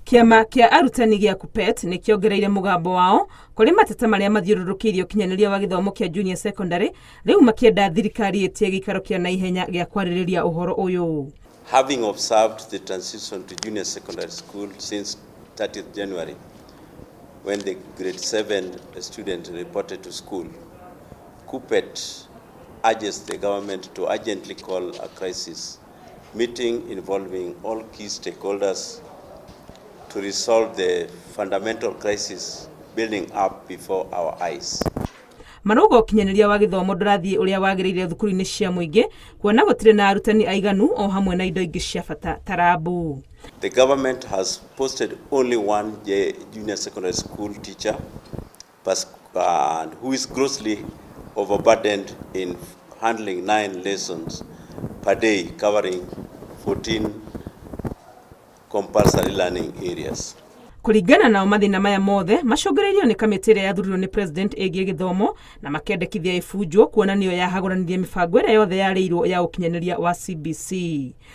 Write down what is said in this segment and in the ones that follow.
Kiama kia arutani gĩa KUPPET nĩ kĩongereire mũgambo wao kũrĩ mateta marĩa mathiũrũrũkĩirie ũkinyanĩria wa gĩthomo kĩa junior secondary rĩu makĩenda thirikari ĩtie gĩikaro kĩa naihenya gĩa kwarĩrĩria ũhoro ũyũ. Having observed the transition to junior secondary school since 30th January, when the grade 7 student reported to school, KUPPET urges the government to urgently call a crisis meeting involving all key stakeholders to resolve the fundamental crisis building up before our eyes. Marauga ũkinyanĩria wa gĩthomo ndũrathiĩ ũrĩa wagĩrĩire thukuru-inĩ cia mũingĩ kuona gũtirĩ na arutani aiganu o hamwe na indo ingĩ cia bata ta rabu. The government has posted only one junior secondary school teacher who is grossly overburdened in handling 9 lessons per day covering 14 compulsory learning areas. Kũringana nao mathĩna maya mothe macũngĩrĩirio nĩ kamĩtĩ ĩrĩa yathurirwo nĩ president ĩgiĩ gĩthomo na makendekithia ĩbunjwo kuona nĩyo yahagũranirie mĩbango ĩrĩa yothe yarĩirwo ya ũkinyanĩria wa CBC.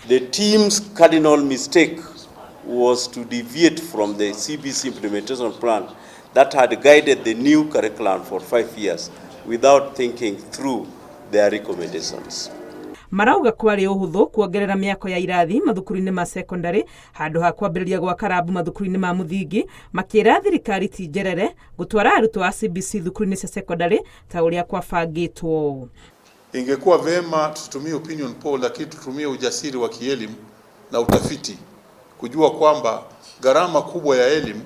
The team's cardinal mistake was to deviate from the CBC implementation plan that had guided the new curriculum for 5 years without thinking through their recommendations. Marauga kwarĩ ũhũthũ kuongerera mĩako ya irathi mathukuru-inĩ ma secondary handũ ha kwambĩrĩria gwaka rabu mathukuru-inĩ ma mũthingi, makĩra thirikari ti njerere gũtwara arutwo a CBC thukuru-inĩ cia secondary ta ũrĩa kwabangĩtwo. Ingekuwa vema tutumie opinion poll, lakini tutumie ujasiri wa kielimu na utafiti kujua kwamba gharama kubwa ya elimu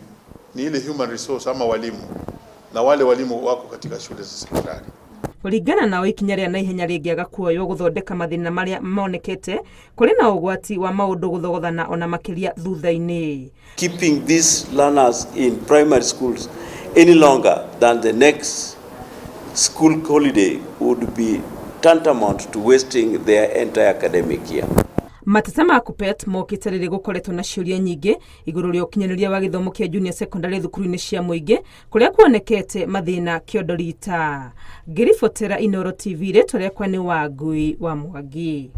ni ile human resource ama walimu, na wale walimu wako katika shule za sekondari. Kũringana na ikinya rĩa naihenya rĩngĩaga kuoywo gũthondeka mathĩna marĩa monekete kũrĩ na ũgwati wa maũndũ gũthogothana ona makĩria thutha-inĩ. Keeping these learners in primary schools any longer than the next school holiday would be tantamount to wasting their entire academic year. Mateta ma KUPPET mokĩte rĩrĩ gũkoretwo na ciũria nyingĩ igũrũ rĩa ũkinyanĩria wa gĩthomo kĩa junior secondary thukuru-inĩ cia mũingĩ kũrĩa kuonekete mathĩna kĩondo rita. Ngĩribotera Inooro TV rĩtwa rĩakwa nĩ Wangui wa Mwangi.